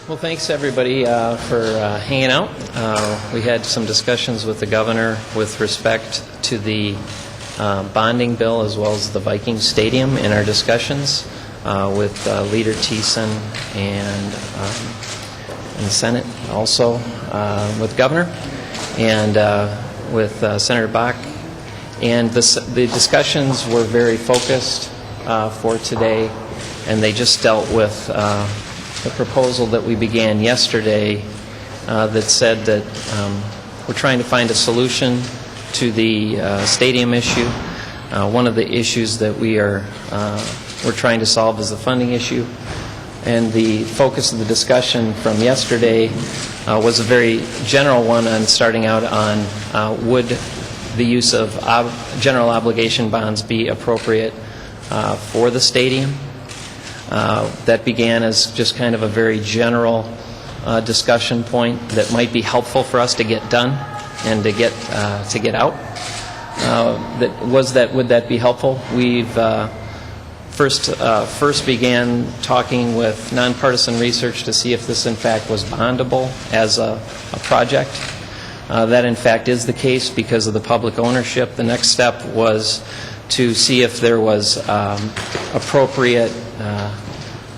Well, thanks everybody for hanging out. We had some discussions with the governor with respect to the bonding bill as well as the Vikings Stadium in our discussions with Leader Thiessen and in the Senate, also with Governor and with Senator Bach. And the discussions were very focused for today, and they just dealt with the proposal that we began yesterday that said that we're trying to find a solution to the stadium issue. One of the issues that we're trying to solve is the funding issue. And the focus of the discussion from yesterday was a very general one on starting out on would the use of general obligation bonds be appropriate for the stadium. That began as just kind of a very general discussion point that might be helpful for us to get done and to get out. Would that be helpful? We've first began talking with nonpartisan research to see if this in fact was bondable as a project. That in fact is the case because of the public ownership. The next step was to see if there was appropriate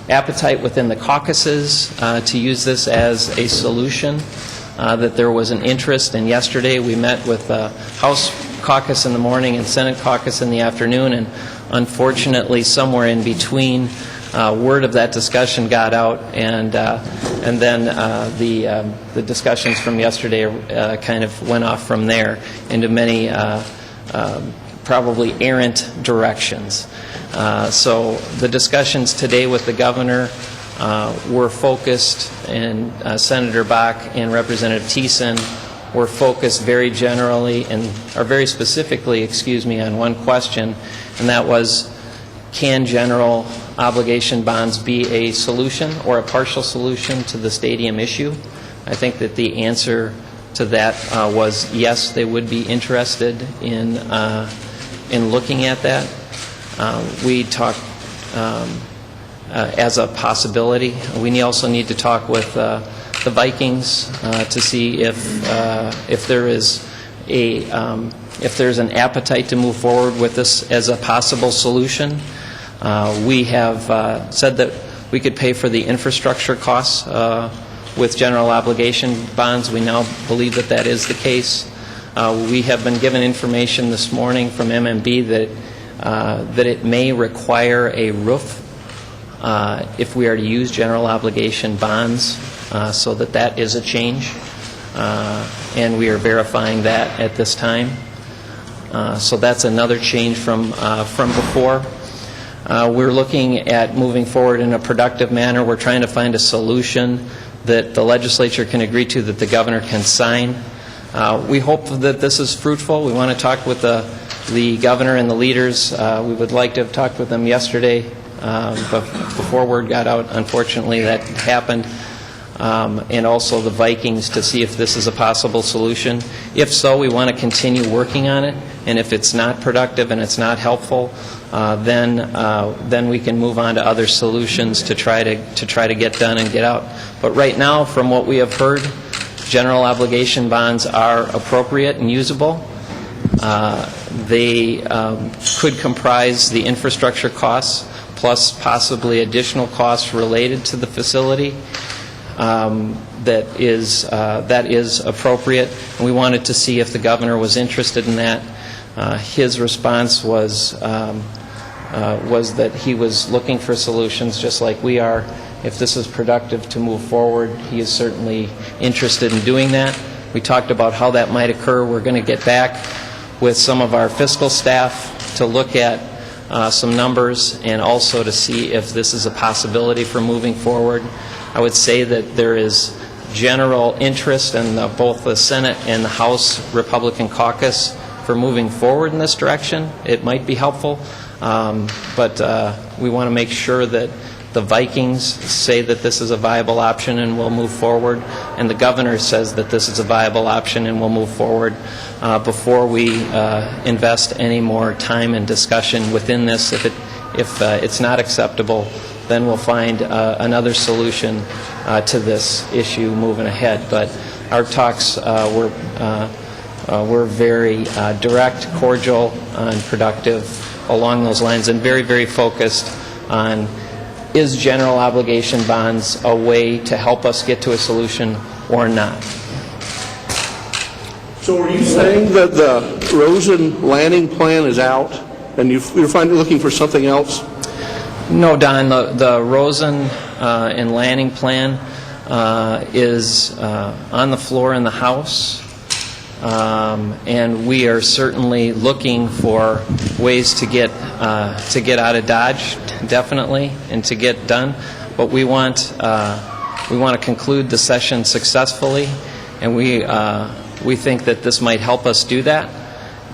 appetite within the caucuses to use this as a solution, that there was an interest. And yesterday we met with the House caucus in the morning and Senate caucus in the afternoon, and unfortunately somewhere in between word of that discussion got out, and then the discussions from yesterday kind of went off from there into many probably errant directions. So the discussions today with the governor were focused, and Senator Bach and Representative Thiessen were focused very generally or very specifically, on one question, and that was, can general obligation bonds be a solution or a partial solution to the stadium issue? I think that the answer to that was yes, they would be interested in looking at that. We talked as a possibility. We also need to talk with the Vikings to see if there's an appetite to move forward with this as a possible solution. We have said that we could pay for the infrastructure costs with general obligation bonds. We now believe that that is the case. We have been given information this morning from MMB that it may require a roof if we are to use general obligation bonds, so that is a change, and we are verifying that at this time. So that's another change from before. We're looking at moving forward in a productive manner. We're trying to find a solution that the legislature can agree to, that the governor can sign. We hope that this is fruitful. We want to talk with the governor and the leaders. We would like to have talked with them yesterday, but before word got out, unfortunately, that happened. And also the Vikings, to see if this is a possible solution. If so, we want to continue working on it, and if it's not productive and it's not helpful, then we can move on to other solutions to try to get done and get out. But right now, from what we have heard, general obligation bonds are appropriate and usable. They could comprise the infrastructure costs plus possibly additional costs related to the facility. That is appropriate. And we wanted to see if the governor was interested in that. His response was that he was looking for solutions just like we are. If this is productive to move forward, he is certainly interested in doing that. We talked about how that might occur. We're going to get back with some of our fiscal staff to look at some numbers and also to see if this is a possibility for moving forward. I would say that there is general interest in both the Senate and the House Republican caucus for moving forward in this direction. It might be helpful, but we want to make sure that the Vikings say that this is a viable option and will move forward, and the governor says that this is a viable option and will move forward before we invest any more time and discussion within this. If it's not acceptable, then we'll find another solution to this issue moving ahead. But our talks were very direct, cordial, and productive along those lines, and very, very focused on, is general obligation bonds a way to help us get to a solution or not? So are you saying that the Rosen landing plan is out and you're looking for something else? No, Don. The Rosen and landing plan is on the floor in the House, and we are certainly looking for ways to get out of Dodge, definitely, and to get done. But we want to conclude the session successfully, and we think that this might help us do that.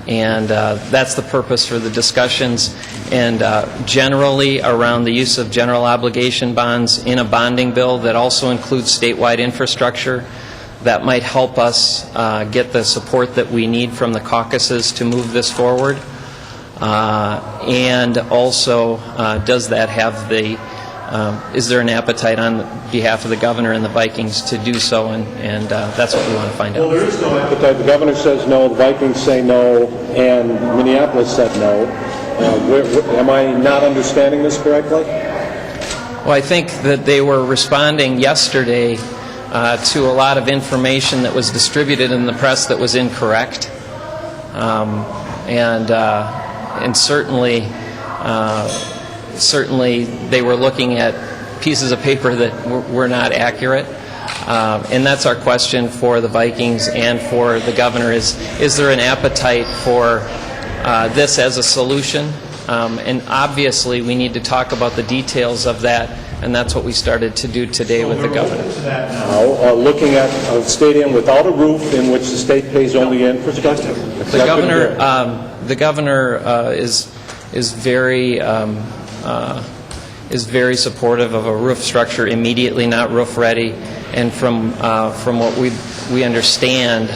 And that's the purpose for the discussions, and generally around the use of general obligation bonds in a bonding bill that also includes statewide infrastructure. That might help us get the support that we need from the caucuses to move this forward. And also, does that have the, is there an appetite on behalf of the governor and the Vikings to do so? And that's what we want to find out. Well, there is no appetite. The governor says no, the Vikings say no, and Minneapolis said no. Am I not understanding this correctly? Well, I think that they were responding yesterday to a lot of information that was distributed in the press that was incorrect, and certainly they were looking at pieces of paper that were not accurate, and that's our question for the Vikings and for the governor: is there an appetite for this as a solution? And obviously we need to talk about the details of that, and that's what we started to do today with the governor. Now, looking at a stadium without a roof in which the state pays only infrastructure. The governor is very supportive of a roof structure immediately, not roof ready, and from what we understand,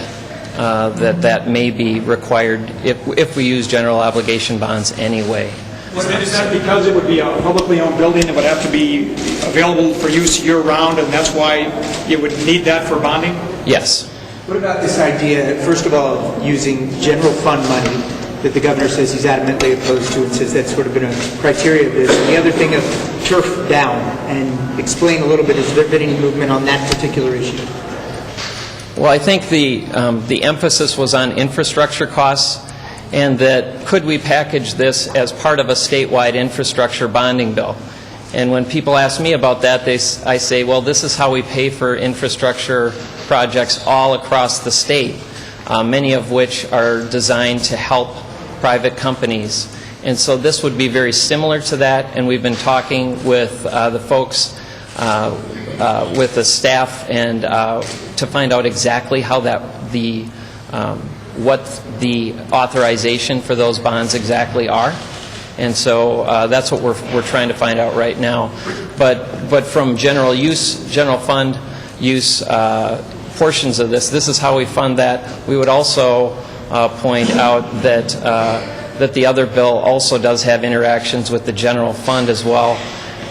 that may be required if we use general obligation bonds anyway. Is that because it would be a publicly owned building that would have to be available for use year-round, and that's why you would need that for bonding? Yes. What about this idea, first of all, using general fund money that the governor says he's adamantly opposed to and says that's sort of been a criteria of this, and the other thing of turf down, and explain a little bit, has there been any movement on that particular issue? Well, I think the emphasis was on infrastructure costs, and that could we package this as part of a statewide infrastructure bonding bill. And when people ask me about that, I say, well, this is how we pay for infrastructure projects all across the state, many of which are designed to help private companies. And so this would be very similar to that, and we've been talking with the folks, with the staff, and to find out exactly how what the authorization for those bonds exactly are. And so that's what we're trying to find out right now. But from general fund use portions of this is how we fund that. We would also point out that the other bill also does have interactions with the general fund as well.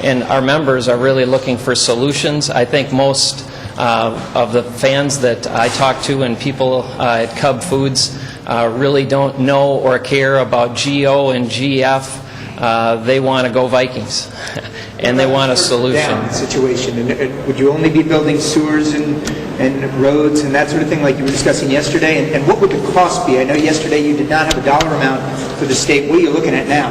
And our members are really looking for solutions. I think most of the fans that I talk to and people at Cub Foods really don't know or care about GO and GF. They want to go Vikings, and they want a solution. Situation. And would you only be building sewers and roads and that sort of thing like you were discussing yesterday? And what would the cost be? I know yesterday you did not have a dollar amount for the state. What are you looking at now?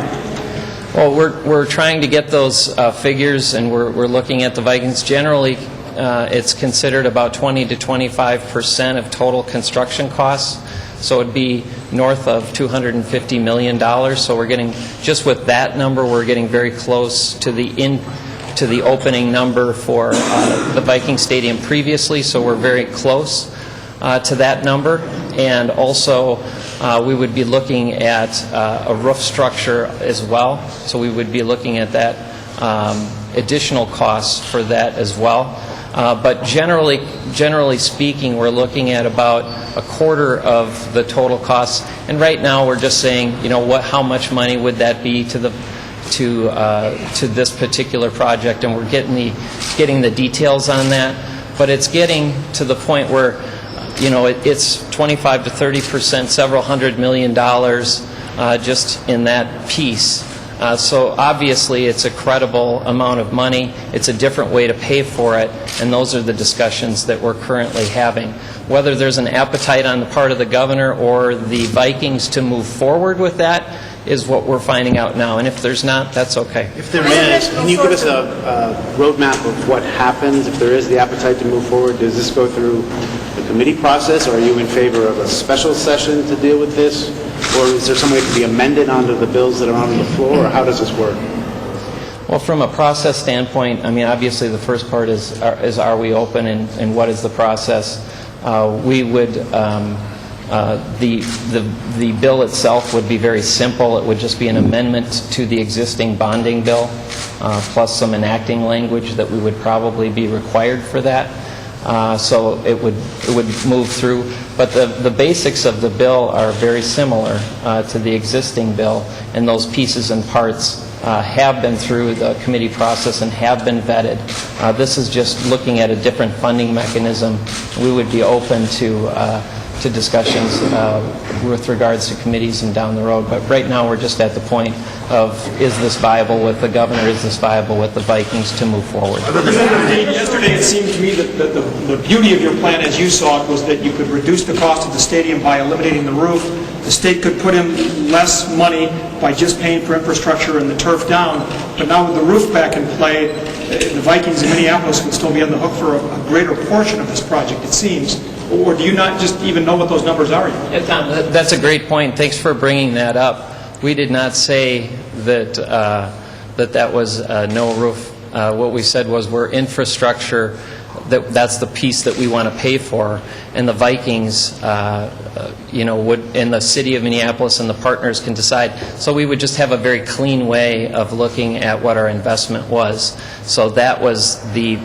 Well, we're trying to get those figures, and we're looking at the Vikings. Generally, it's considered about 20 to 25% of total construction costs, so it'd be north of $250 million. So we're getting, just with that number, we're getting very close to the opening number for the Viking Stadium previously, so we're very close to that number. And also, we would be looking at a roof structure as well, so we would be looking at that additional costs for that as well. But generally speaking, we're looking at about a quarter of the total costs. And right now, we're just saying, how much money would that be to to this particular project, and we're getting the details on that. But it's getting to the point where, it's 25 to 30%, several $100 million just in that piece. So obviously it's a credible amount of money. It's a different way to pay for it, and those are the discussions that we're currently having. Whether there's an appetite on the part of the governor or the Vikings to move forward with that is what we're finding out now, and if there's not, that's okay. If there is, can you give us a roadmap of what happens if there is the appetite to move forward? Does this go through the committee process, or are you in favor of a special session to deal with this? Or is there some way it can be amended onto the bills that are on the floor, or how does this work? Well, from a process standpoint, obviously the first part is are we open, and what is the process? We would, the bill itself would be very simple. It would just be an amendment to the existing bonding bill, plus some enacting language that we would probably be required for that. So it would move through. But the basics of the bill are very similar to the existing bill, and those pieces and parts have been through the committee process and have been vetted. This is just looking at a different funding mechanism. We would be open to discussions with regards to committees and down the road. But right now we're just at the point of, is this viable with the governor, is this viable with the Vikings to move forward? Yesterday it seemed to me that the beauty of your plan as you saw it was that you could reduce the cost of the stadium by eliminating the roof. The state could put in less money by just paying for infrastructure and the turf down. But now with the roof back in play, the Vikings in Minneapolis would still be on the hook for a greater portion of this project, it seems. Or do you not just even know what those numbers are yet? That's a great point. Thanks for bringing that up. We did not say that that was no roof. What we said was we're infrastructure. That's the piece that we want to pay for, and the Vikings, would, in the city of Minneapolis, and the partners can decide. So we would just have a very clean way of looking at what our investment was. So that was the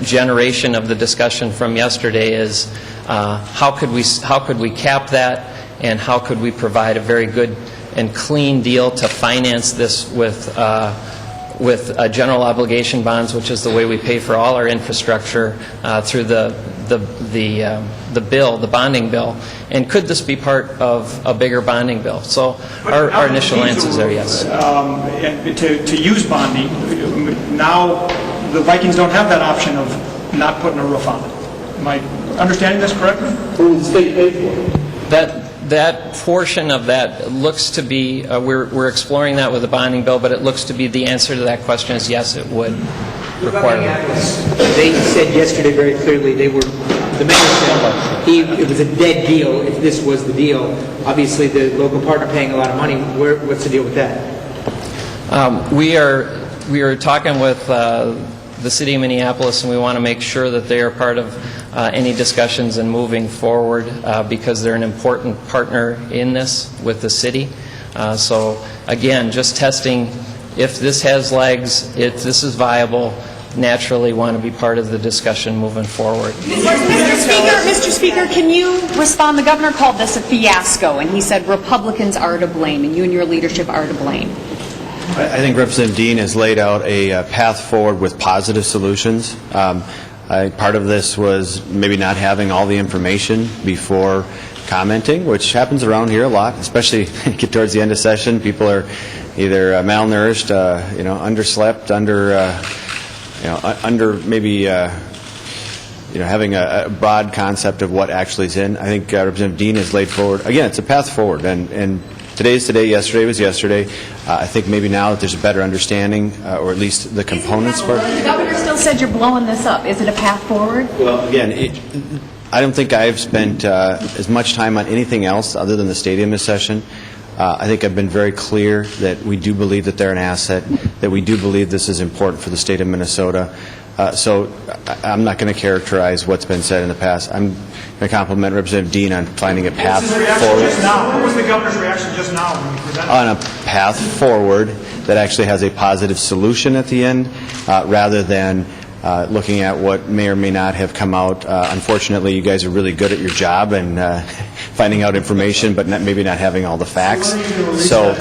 generation of the discussion from yesterday. Is how could we cap that, and how could we provide a very good and clean deal to finance this with general obligation bonds, which is the way we pay for all our infrastructure through the bill, the bonding bill. And could this be part of a bigger bonding bill? So our initial answers are yes. And to use bonding, now the Vikings don't have that option of not putting a roof on it. Am I understanding this correctly? Who would the state pay for? That portion of that looks to be, we're exploring that with the bonding bill, but it looks to be the answer to that question is yes, it would require that. They said yesterday very clearly, the mayor said it was a dead deal if this was the deal. Obviously, the local partner paying a lot of money. What's the deal with that? We are talking with the city of Minneapolis, and we want to make sure that they are part of any discussions and moving forward because they're an important partner in this with the city. So again, just testing if this has legs, if this is viable, naturally want to be part of the discussion moving forward. Mr. Speaker, can you respond? The governor called this a fiasco, and he said Republicans are to blame, and you and your leadership are to blame. I think Representative Dean has laid out a path forward with positive solutions. Part of this was maybe not having all the information before commenting, which happens around here a lot, especially get towards the end of session. People are either malnourished, underslept, under maybe having a broad concept of what actually is in. I think Representative Dean has laid forward. Again, it's a path forward, and today's today, yesterday was yesterday. I think maybe now that there's a better understanding, or at least the components for it. The governor still said you're blowing this up. Is it a path forward? Well, again, I don't think I've spent as much time on anything else other than the stadium this session. I think I've been very clear that we do believe that they're an asset, that we do believe this is important for the state of Minnesota. So I'm not going to characterize what's been said in the past. I'm going to compliment Representative Dean on finding a path forward. What was the governor's reaction just now when you presented? On a path forward that actually has a positive solution at the end, rather than looking at what may or may not have come out. Unfortunately, you guys are really good at your job and finding out information, but maybe not having all the facts. So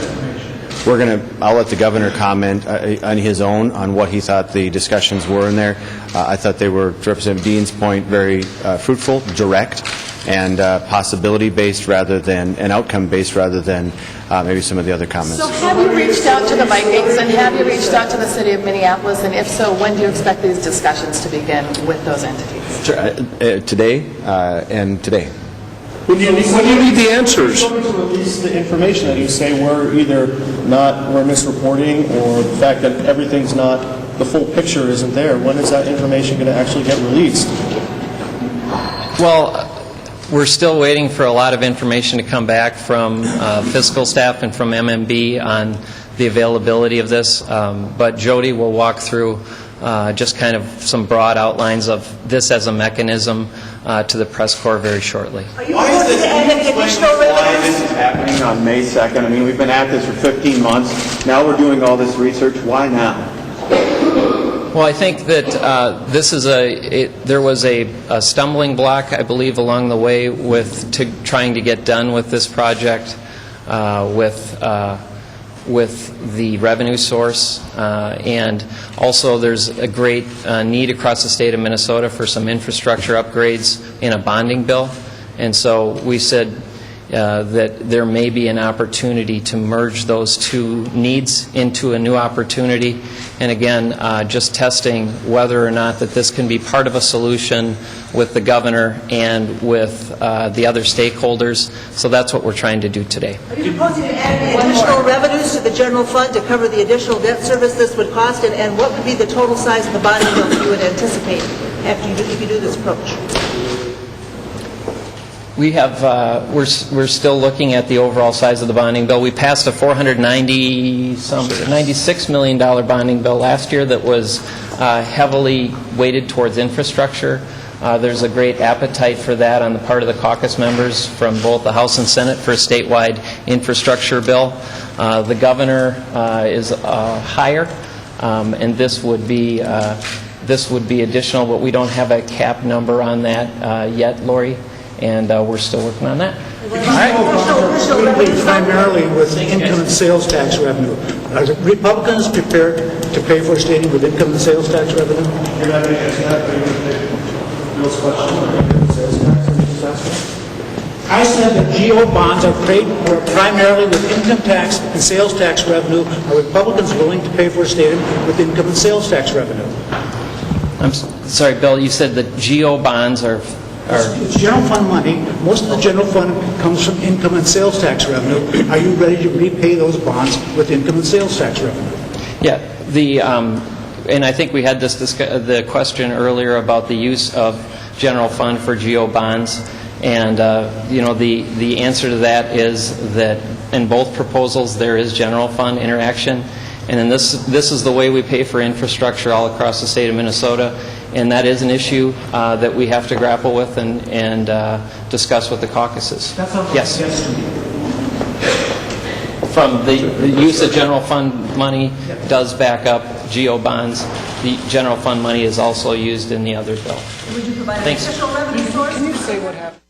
I'll let the governor comment on his own on what he thought the discussions were in there. I thought they were, to Representative Dean's point, very fruitful, direct, and possibility-based rather than, and outcome-based rather than maybe some of the other comments. So have you reached out to the Vikings, and have you reached out to the city of Minneapolis, and if so, when do you expect these discussions to begin with those entities? Today and today. When do you need the answers? Going to release the information that you say we're misreporting, or the fact that everything's not, the full picture isn't there. When is that information going to actually get released? Well, we're still waiting for a lot of information to come back from fiscal staff and from MMB on the availability of this, but Jody will walk through just kind of some broad outlines of this as a mechanism to the press corps very shortly. Why is this happening on May 2nd? I mean, we've been at this for 15 months. Now we're doing all this research. Why now? Well, I think that this is there was a stumbling block, I believe, along the way with trying to get done with this project with the revenue source, and also there's a great need across the state of Minnesota for some infrastructure upgrades in a bonding bill, and so we said that there may be an opportunity to merge those two needs into a new opportunity, and again, just testing whether or not that this can be part of a solution with the governor and with the other stakeholders. So that's what we're trying to do today. Are you proposing to add any additional revenues to the general fund to cover the additional debt service this would cost, and what would be the total size of the bonding bill that you would anticipate if you do this approach? We have, we're still looking at the overall size of the bonding bill. We passed a $496 million bonding bill last year that was heavily weighted towards infrastructure. There's a great appetite for that on the part of the caucus members from both the House and Senate for a statewide infrastructure bill. The governor is higher, and this would be additional, but we don't have a cap number on that yet, Lori. And we're still working on that. Primarily with income and sales tax revenue. Are the Republicans prepared to pay for a stadium with income and sales tax revenue? I said that GO bonds are paid for primarily with income tax and sales tax revenue. Are Republicans willing to pay for a stadium with income and sales tax revenue? I'm sorry, Bill, you said that GO bonds are... It's general fund money. Most of the general fund comes from income and sales tax revenue. Are you ready to repay those bonds with income and sales tax revenue? Yeah, and I think we had the question earlier about the use of general fund for GO bonds, and the answer to that is that in both proposals there is general fund interaction, and in this is the way we pay for infrastructure all across the state of Minnesota. And that is an issue that we have to grapple with and discuss with the caucuses. Yes. From the use of general fund money does back up GO bonds. The general fund money is also used in the other bill. Would you provide an additional revenue source? Can you say what happened?